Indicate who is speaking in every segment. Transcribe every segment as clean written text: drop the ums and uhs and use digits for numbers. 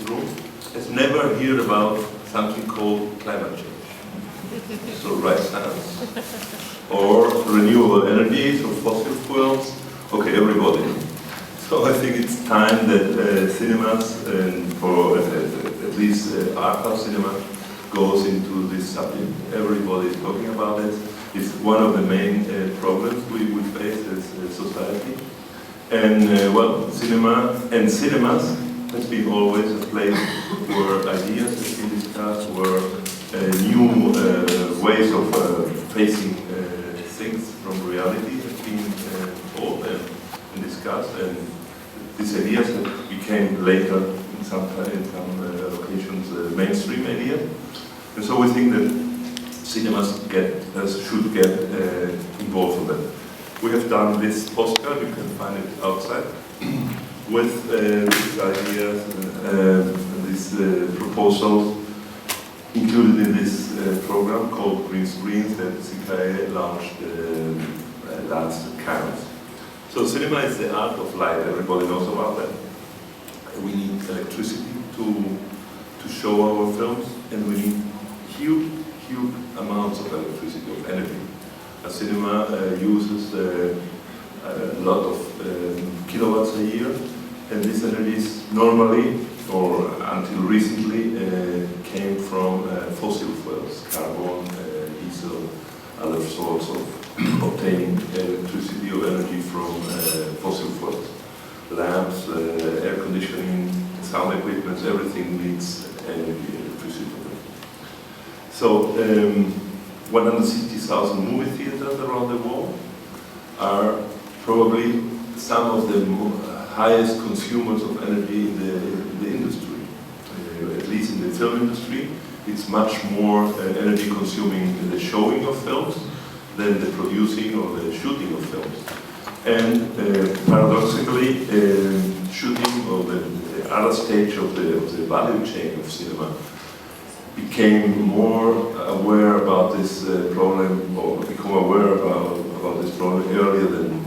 Speaker 1: room has never heard about something called climate change. So right stance, or renewable energies, or fossil fuels. Okay, everybody. So I think it's time that cinemas, and for at least art house cinema, goes into this subject. Everybody is talking about it. It's one of the main problems we face as a society. And well, cinema and cinemas has been always a place where ideas have been discussed, where new ways of facing things from reality have been told and discussed, and these ideas that became later in some locations mainstream ideas. And so we think that cinemas should get involved in that. We have done this postcard, you can find it outside, with these ideas and these proposals included in this program called Green Screens that CICAE launched last ACAM. So cinema is the art of light, everybody knows about that. We need electricity to show our films, and we need huge amounts of electricity, of energy. A cinema uses a lot of kilowatts a year, and this energy is normally, or until recently, came from fossil fuels, carbon, diesel, other sorts of obtaining electricity or energy from fossil fuels. Lamps, air conditioning, sound equipment, everything needs energy, electricity. So 160,000 movie theaters around the world are probably some of the highest consumers of energy in the industry. At least in the film industry, it's much more energy consuming in the showing of films than the producing or the shooting of films. And paradoxically, shooting, or the other stage of the value chain of cinema, became more aware about this problem, or become aware about this problem earlier than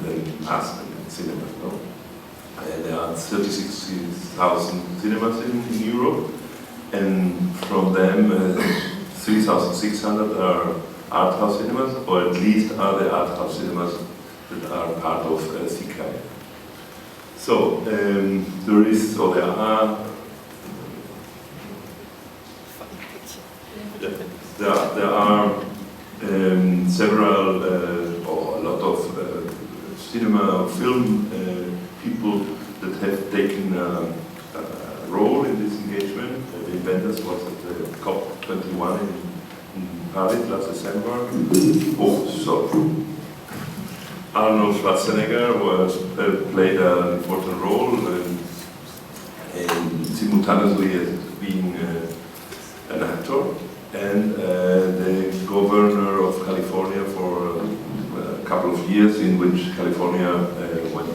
Speaker 1: us in cinema. No? And there are 36,000 cinemas in Europe, and from them 3,600 are art house cinemas, or at least are the art house cinemas that are part of CICAE. So there are several or a lot of cinema film people that have taken a role in this engagement. The inventors was at the COP21 in Paris last December. Arnold Schwarzenegger played an important role, and simultaneously as being an actor, and the governor of California for a couple of years, in which California went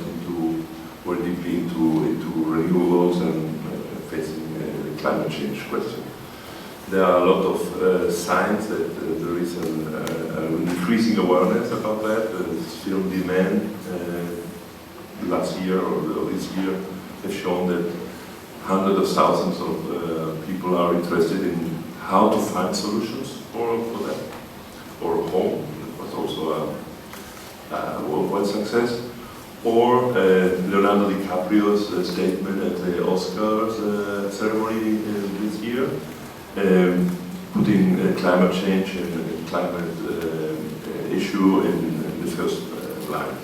Speaker 1: more deeply into renewables and facing the climate change question. There are a lot of signs that there is an increasing awareness about that. Film demand last year or this year has shown that hundreds of thousands of people are interested in how to find solutions for that. Or home, that was also a worldwide success. Or Leonardo DiCaprio's statement at the Oscars ceremony this year, putting climate change and climate issue in the first line.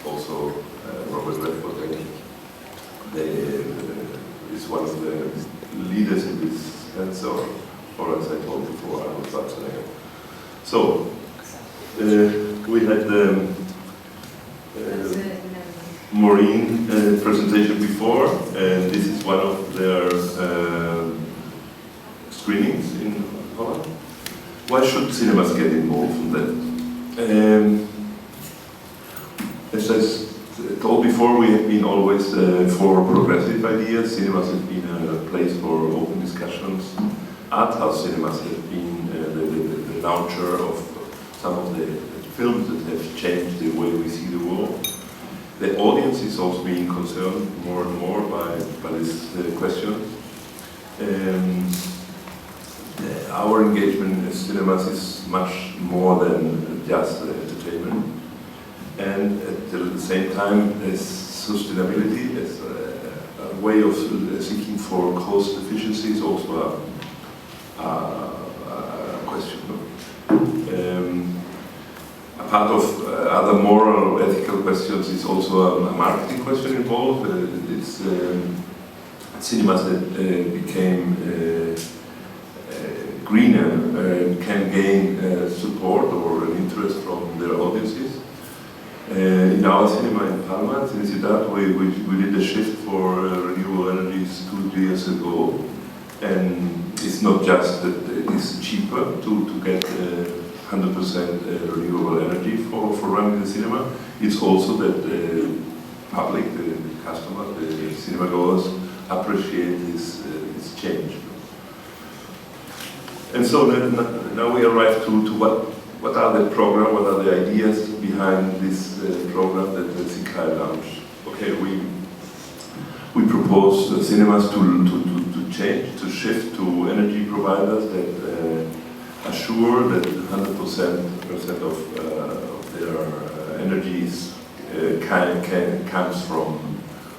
Speaker 1: Also, Robert Redford is one of the leaders in this sense, or as I told before, Arnold Schwarzenegger. So, we had Maureen presentation before, and this is one of their screenings in Holland. Why should cinemas get involved in that? As I told before, we have been always for progressive ideas. Cinemas have been a place for open discussions. Art house cinemas have been the launcher of some of the films that have changed the way we see the world. The audience is also being concerned more and more by this question. cinemas is much more than just entertainment. And at the same time, as sustainability, as a way of seeking for cost efficiency is also a question. A part of other moral or ethical questions is also a marketing question involved. It's cinemas that became greener can gain support or an interest from their audiences. In our cinema in Palma, Cineciutat, we did a shift for renewable energies 2 years ago, and it's not just that it is cheaper to get 100% renewable energy for running the cinema, it's also that the public, the customers, the cinema goers appreciate this change. And so now we arrive to what are the program, what are the ideas behind this program that the CICAE launched. Okay, we propose the cinemas to change, to shift to energy providers that assure that 100% of their energies comes from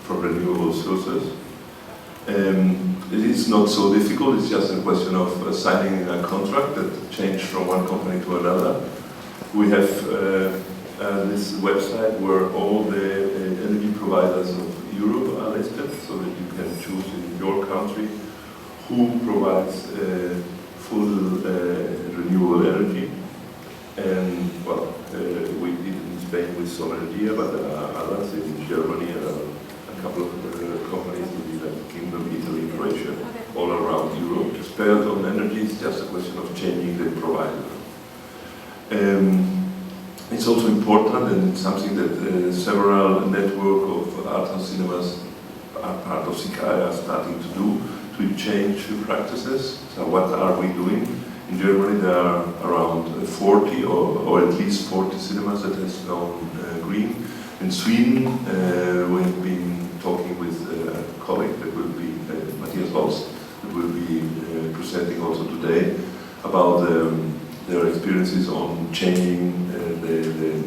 Speaker 1: renewable sources. It is not so difficult, it's just a question of signing a contract that changes from one company to another. We have this website where all the energy providers of Europe are listed, so that you can choose in your country who provides full renewable energy. And well, we did in Spain with Solenergia, but there are others in Germany and a couple of companies in the United Kingdom, Italy, Croatia, all around Europe. Spared on energy is just a question of changing the provider. It's also important, and something that several network of art house cinemas are part of CICAE are starting to do, to change practices. So what are we doing? In Germany there are around 40 or at least 40 cinemas that has gone green. In Sweden we have been talking with a colleague that will be, Matthias Holst, that will be presenting also today about their experiences on changing the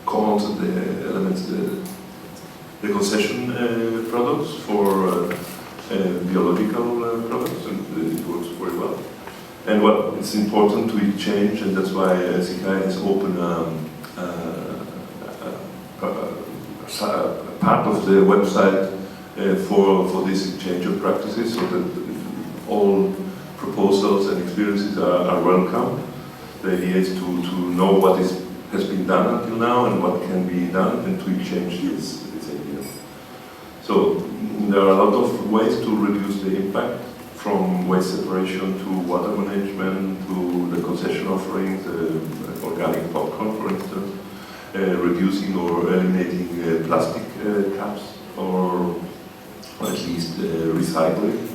Speaker 1: commons and the elements, the concession products for biological products, and it works very well. And well, it's important to change, and that's why CICAE has opened a part of the website for this change of practices, so that all proposals and experiences are welcome. The idea is to know what has been done until now and what can be done, and to change this idea. So there are a lot of ways to reduce the impact, from waste separation to water management to the concession offerings, organic popcorn, for instance, reducing or eliminating plastic cups, or at least recycling.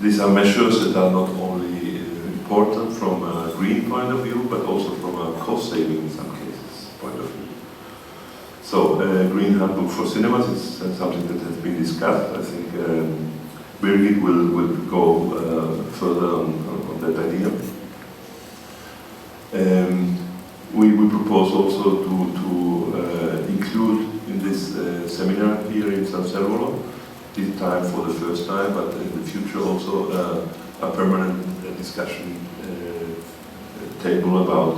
Speaker 1: These are measures that are not only important from a green point of view, but also from a cost saving in some cases point of view. So, Green Handbook for Cinemas is something that has been discussed. I think Birgit will go further on that idea. We propose also to include in this seminar here in San Servolo, this time for the first time, but in the future also a permanent discussion table about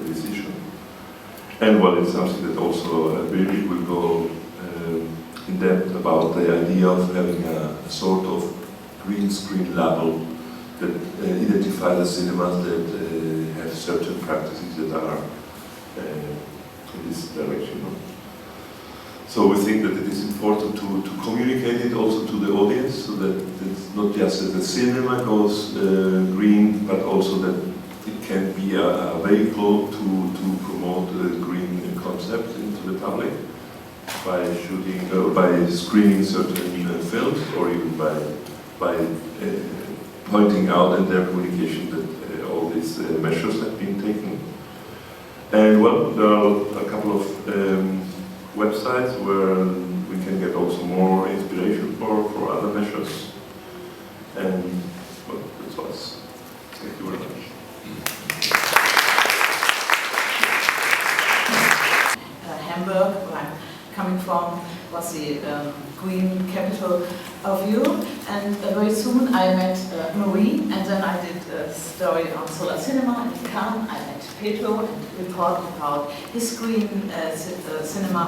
Speaker 1: this issue. And well, it's something that also Birgit will go in depth about the idea of having a sort of green screen label that identifies the cinemas that have certain practices that are in this direction. So we think that it is important to communicate it also to the audience, so that it's not just that the cinema goes green, but also that it can be a vehicle to promote the green concept into the public by shooting, by screening certain films, or even by pointing out in their communication that all these measures have been taken. And well, there are a couple of websites where we can get also more inspiration for other measures. And
Speaker 2: green capital of Europe. And very soon I met Maureen, and then I did a story on solar cinema in Cannes. I met Pedro and reported about his green cinema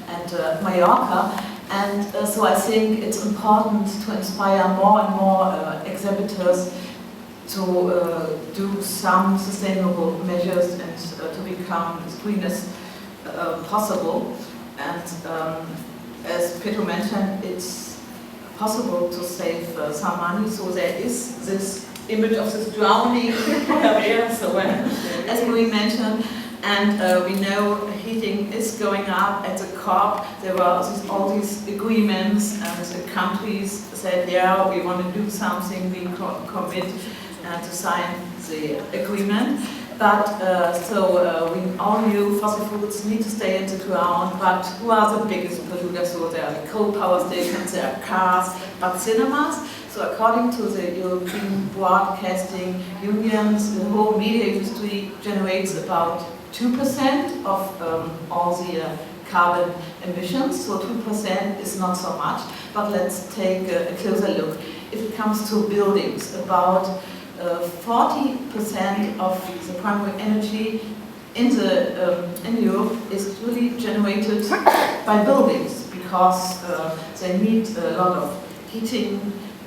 Speaker 2: at Mallorca. And so I think it's important to inspire more and more exhibitors to do some sustainable measures and to become as green as possible. And as Pedro mentioned, it's possible to save some money. So there is this image of this drowning area, so as Maureen mentioned. And we know heating is going up at the COP. There were all these agreements, and the countries said, yeah, we want to do something, we commit to sign the agreement. But we all knew fossil fuels need to stay in the ground, but who are the biggest polluters? So there are the coal power stations, there are cars, but cinemas. So according to the European Broadcasting Unions, the whole media industry generates about 2% of all the carbon emissions, so 2% is not so much. But let's take a closer look. If it comes to buildings, about 40% of the primary energy in Europe is really generated by buildings, because they need a lot of heating,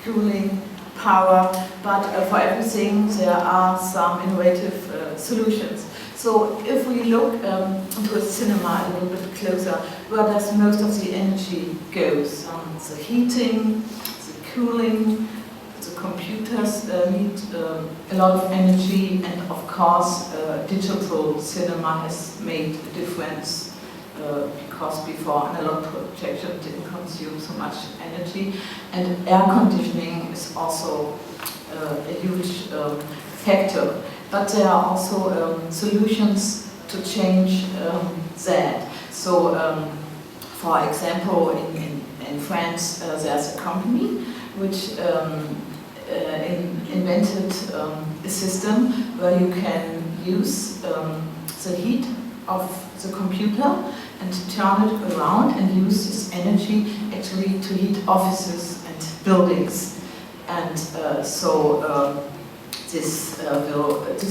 Speaker 2: cooling, power, but for everything there are some innovative solutions. So if we look into a cinema a little bit closer, where does most of the energy go? The heating, the cooling, the computers need a lot of energy, and of course digital cinema has made a difference because before analog projection didn't consume so much energy, and air conditioning is also a huge factor. But there are also solutions to change that. So, for example, in France, there's a company which invented a system where you can use the heat of the computer and turn it around and use this energy actually to heat offices and buildings. And this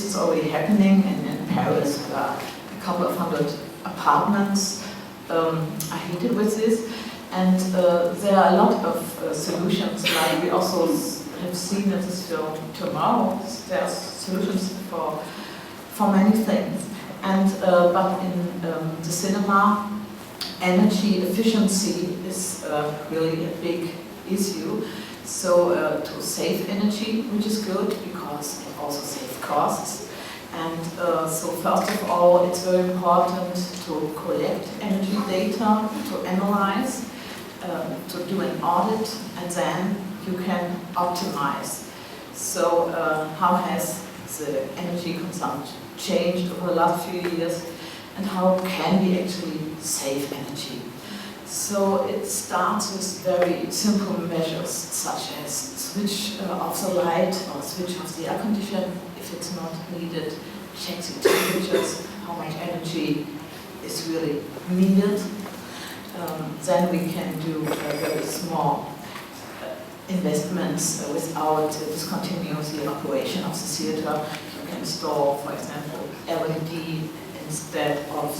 Speaker 2: is already happening in Paris, where a couple of hundred apartments are heated with this. And there are a lot of solutions, like we also have seen in this film tomorrow. There are solutions for many things. And but in the cinema, energy efficiency is really a big issue. So to save energy, which is good because it also saves costs. And so first of all, it's very important to collect energy data, to analyze, to do an audit, and then you can optimize. So how has the energy consumption changed over the last few years, and how can we actually save energy? So it starts with very simple measures, such as switch off the light or switch off the air conditioner if it's not needed, check the temperatures, how much energy is really needed. Then we can do very small investments without discontinuing the operation of the theater. You can install, for example, LED instead of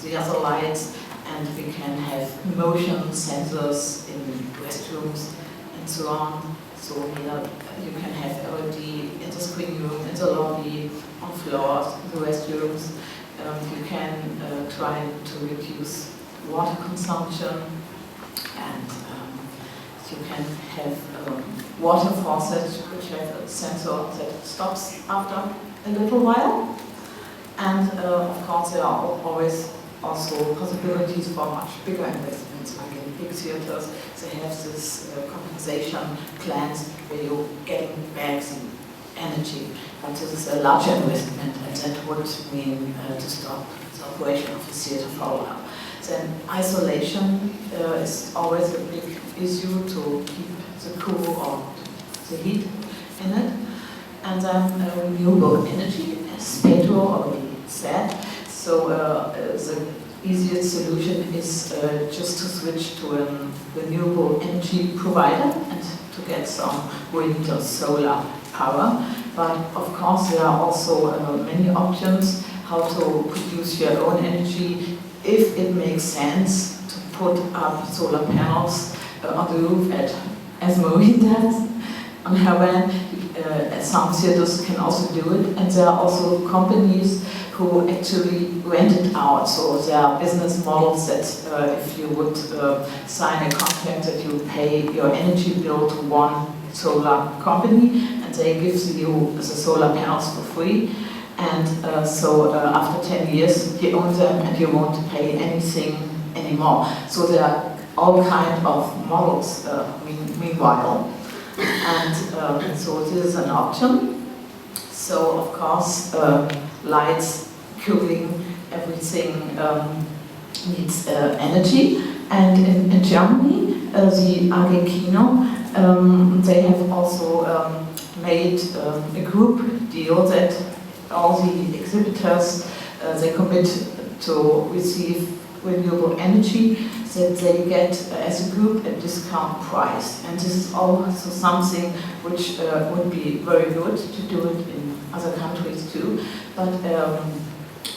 Speaker 2: the other lights, and we can have motion sensors in restrooms and so on. So here you can have LED in the screening room, in the lobby, on floors, in the restrooms. You can try to reduce water consumption, and you can have water faucets which have a sensor that stops after a little while. And of course there are always also possibilities for much bigger investments, like in big theaters. They have this compensation plans where you're getting back some energy. But this is a larger investment, and that would mean to stop the operation of the theater for a while. Then isolation is always a big issue to keep the cool or the heat in it. And then renewable energy, as Pedro already said. So the easiest solution is just to switch to a renewable energy provider and to get some wind or solar power. But of course there are also many options how to produce your own energy if it makes sense to put up solar panels on the roof as Maureen does on her van. Some theaters can also do it, and there are also companies who actually rent it out. So there are business models that if you would sign a contract that you pay your energy bill to one solar company and they give you the solar panels for free. And so after 10 years you own them and you won't pay anything anymore. So there are all kinds of models meanwhile. And so this is an option. So of course lights, cooling, everything needs energy. And in Germany, the AG Kino, they have also made a group deal that all the exhibitors, they commit to receive renewable energy, that they get as a group a discount price. And this is also something which would be very good to do it in other countries too. But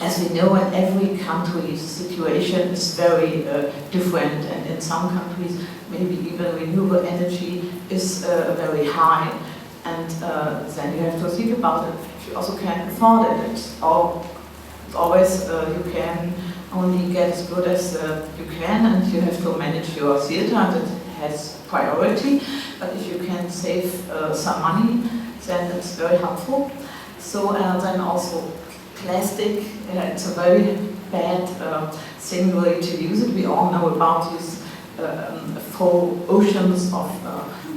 Speaker 2: as we know, in every country the situation is very different, and in some countries maybe even renewable energy is very high. And then you have to think about it. If you also can afford it, it's always you can only get as good as you can, and you have to manage your theater, and it has priority. But if you can save some money, then it's very helpful. So then also plastic, it's a very bad thing really to use it. We all know about these full oceans of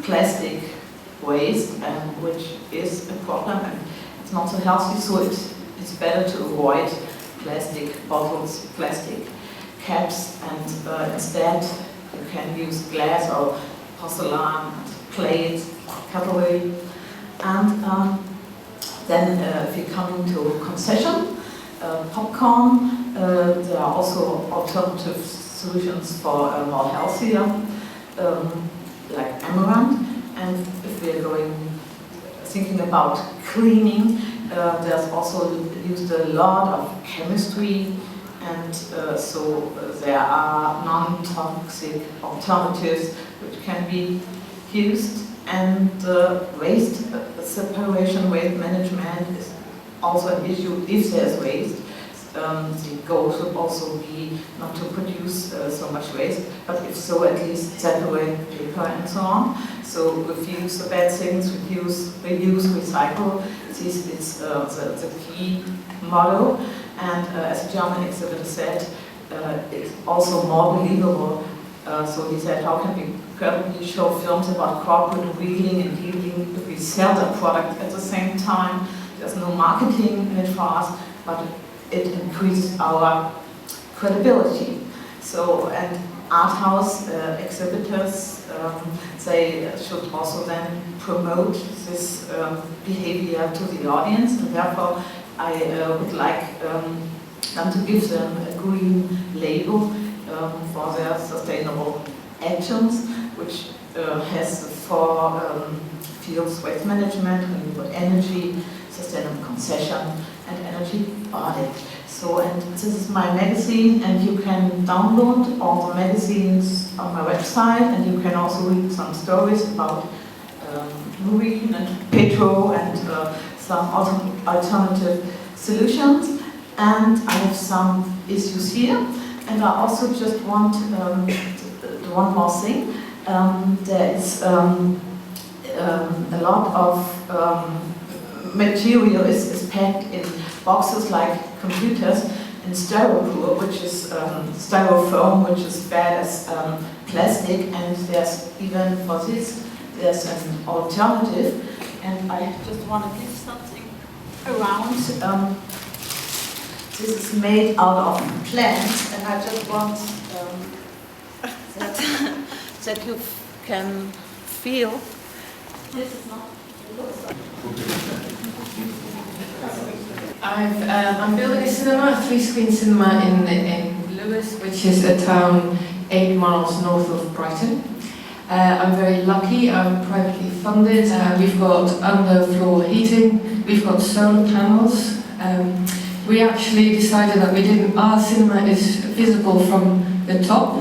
Speaker 2: plastic waste, which is a problem, and it's not so healthy, so it's better to avoid plastic bottles, plastic caps, and instead you can use glass or porcelain, plates, cutlery. And then if you come into concession, popcorn, there are also alternative solutions for more healthier, like amaranth. And if we are thinking about cleaning, there's also used a lot of chemistry, and so there are non-toxic alternatives which can be used. And waste separation, waste management is also an issue if there's waste. The goal should also be not to produce so much waste, but if so, at least separate paper and so on. So refuse the bad things, reuse, recycle. This is the key motto. And as a German exhibitor said, it's also more believable. So he said, how can we credibly show films about corporate wheeling and dealing if we sell the product at the same time? There's no marketing in it for us, but it increases our credibility. So, and art house exhibitors, they should also then promote this behavior to the audience, and therefore I would like them to give them a green label for their sustainable actions, which has the four fields: waste management, renewable energy, sustainable concession, and energy audit. So, and this is my magazine, and you can download all the magazines on my website, and you can also read some stories about Maureen and Pedro and some alternative solutions. And I have some issues here, and I also just want one more thing. There is a lot of material is packed in boxes like computers in styrofoam, which is styrofoam, which is bad as plastic, and there's even for this there's an alternative. And I just want to give something around. This is made out of plants, and I just want that you can feel. This is not.
Speaker 3: I'm building a cinema, a 3-screen cinema in Lewis, which is a town 8 miles north of Brighton. I'm very lucky, I'm privately funded, we've got underfloor heating, we've got solar panels. We actually decided that our cinema is visible from the top,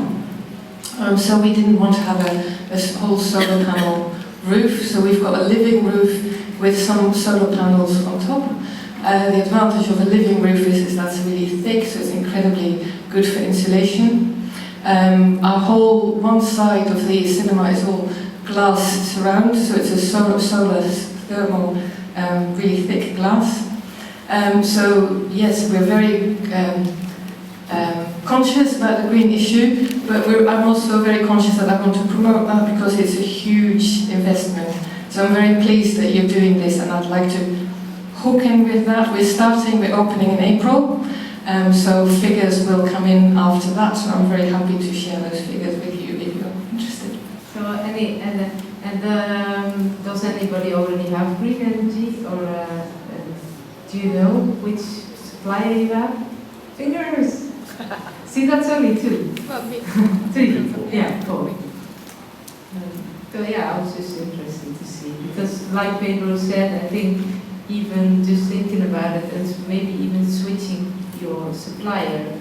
Speaker 3: so we didn't want to have a whole solar panel roof, so we've got a living roof with some solar panels on top. The advantage of a living roof is that it's really thick, so it's incredibly good for insulation. Our whole one side of the cinema is all glass surround, so it's a solar thermal, really thick glass. So yes, we're very conscious about the green issue, but I'm also very conscious that I want to promote that because it's a huge investment. So I'm very pleased that you're doing this, and I'd like to hook in with that. We're opening in April. So figures will come in after that, so I'm very happy to share those figures with you if you're interested.
Speaker 4: So does anybody already have green energy, or do you know which supplier you have? Fingers! See, that's only 2.
Speaker 3: Well, me.
Speaker 4: 3, yeah, 4. So yeah, I was just interested to see, because like Pedro said, I think even just thinking about it and maybe even switching your supplier,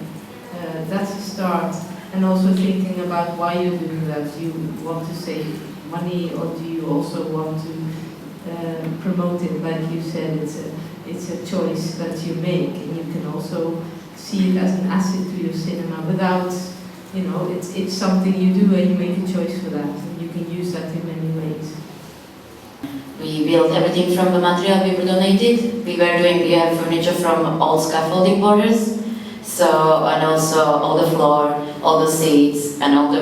Speaker 4: that's a start. And also thinking about why you're doing that. Do you want to save money, or do you also want to promote it? Like you said, it's a choice that you make, and you can also see it as an asset to your cinema without, it's something you do and you make a choice for that, and you can use that in many ways.
Speaker 5: We built everything from the material we donated. We have furniture from all scaffolding borders. So, and also all the floor, all the seats, and all the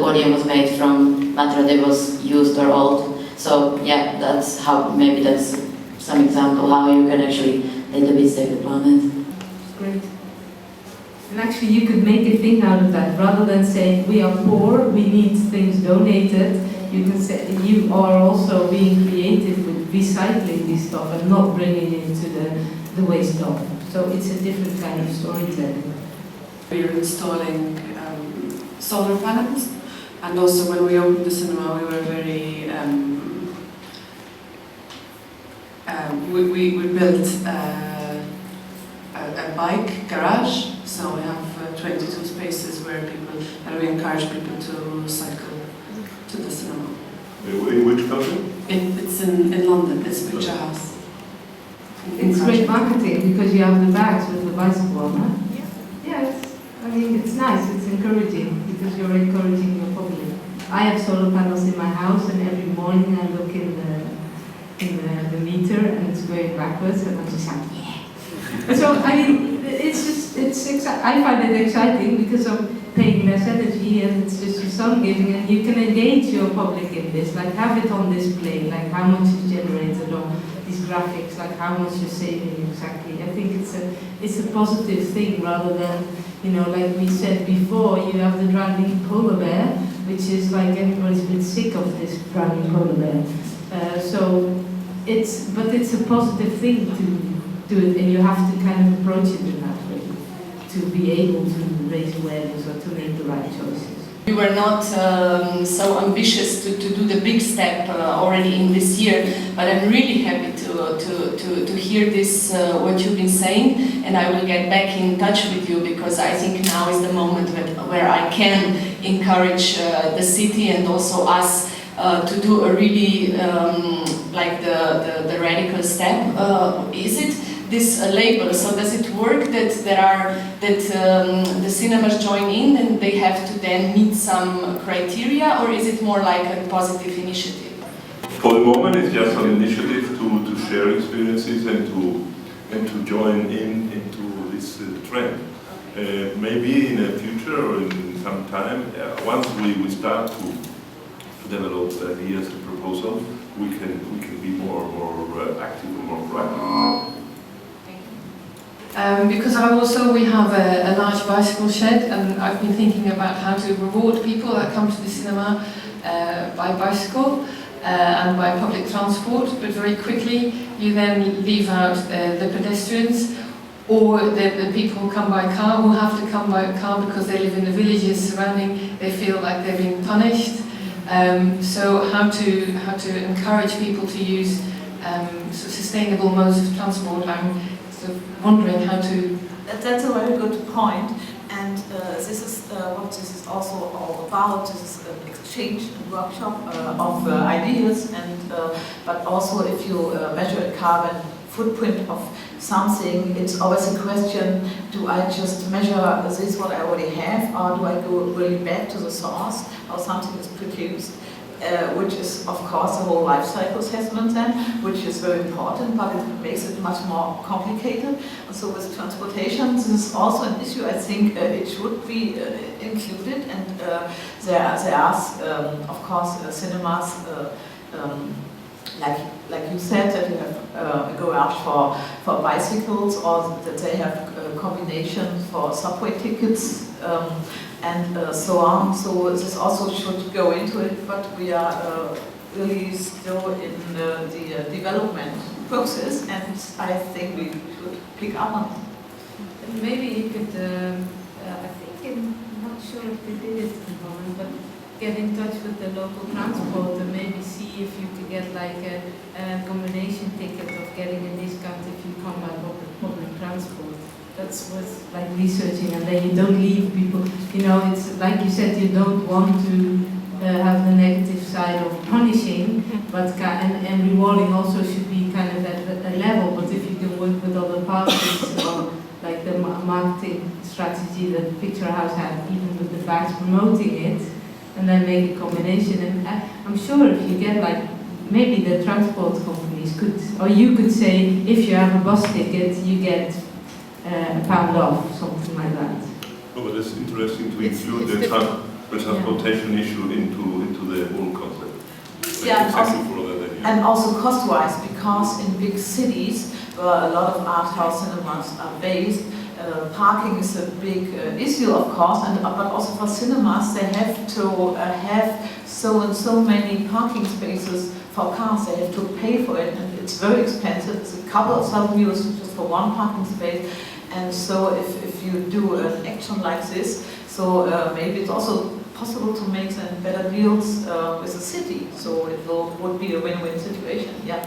Speaker 5: podium was made from material that was used or old. So yeah, that's some example how you can actually a little bit save the planet.
Speaker 4: Great. And actually you could make a thing out of that, rather than saying we are poor, we need things donated. You can say you are also being creative with recycling this stuff and not bringing it into the waste dump. So it's a different kind of storytelling.
Speaker 6: We are installing solar panels, and also when we opened the cinema we were very we built a bike garage, so we have 22 spaces where and we encourage people to cycle to the cinema.
Speaker 1: In which country?
Speaker 6: It's in London, it's Picture House.
Speaker 4: It's great marketing because you have the bags with the bicycle on, huh? Yeah, it's nice, it's encouraging because you're encouraging your public. I have solar panels in my house, and every morning I look in the meter and it's going backwards, and I'm just like, yeah. So I find it exciting because I'm paying less energy, and it's just your sun giving, and you can engage your public in this, like have it on display, like how much is generated on these graphics, like how much you're saving exactly. I think it's a positive thing, rather than, like we said before, you have the drowning polar bear, which is like everybody's been sick of this drowning polar bear. It's a positive thing to do it, and you have to kind of approach it in that way to be able to raise awareness or to make the right choices.
Speaker 7: We were not so ambitious to do the big step already in this year, but I'm really happy to hear this, what you've been saying, and I will get back in touch with you, because I think now is the moment where I can encourage the city and also us to do a really like the radical step. Is it this label? So does it work that the cinemas join in and they have to then meet some criteria, or is it more like a positive initiative?
Speaker 1: For the moment, it's just an initiative to share experiences and to join into this trend. Maybe in the future or in some time, once we start to develop ideas and proposals, we can be more active and more proactive.
Speaker 3: Because we have a large bicycle shed, and I've been thinking about how to reward people that come to the cinema by bicycle and by public transport, but very quickly you then leave out the pedestrians, or the people who come by car, who have to come by car because they live in the villages surrounding, they feel like they're being punished. So how to encourage people to use sustainable modes of transport. I'm sort of wondering how to...
Speaker 2: That's a very good point, and this is what this is also all about. This is an exchange and workshop of ideas, and but also if you measure a carbon footprint of something, it's always a question, do I just measure this what I already have, or do I go really back to the source, how something is produced? Which is, of course, the whole life cycle assessment then, which is very important, but it makes it much more complicated. And so with transportation, this is also an issue. I think it should be included, and there are, of course, cinemas, like you said, that you have a garage for bicycles, or that they have a combination for subway tickets, and so on. So this also should go into it, but we are really still in the development process, and I think we should pick up on it.
Speaker 4: And maybe you could, I think, I'm not sure if they did it in Holland, but get in touch with the local transport and maybe see if you could get like a combination ticket of getting a discount if you come by public transport. That's what's like researching, and then you don't leave people, you know, it's like you said, you don't want to have the negative side of punishing, but and rewarding also should be kind of at a level, but if you can work with other parties, or like the marketing strategy that Picture House had, even with the bags promoting it, and then make a combination, and I'm sure if you get like, maybe the transport companies could, or you could say, if you have a bus ticket, you get £1 off, something like that.
Speaker 1: No, but it's interesting to include the transportation issue into the whole concept.
Speaker 2: Yeah,
Speaker 1: exactly for that idea.
Speaker 2: And also cost-wise, because in big cities where a lot of art house cinemas are based, parking is a big issue, of course, and but also for cinemas, they have to have so and so many parking spaces for cars. They have to pay for it, and it's very expensive. It's a couple of €1,000 just for one parking space. And so if you do an action like this, so maybe it's also possible to make some better deals with the city. So it would be a win-win situation, yeah.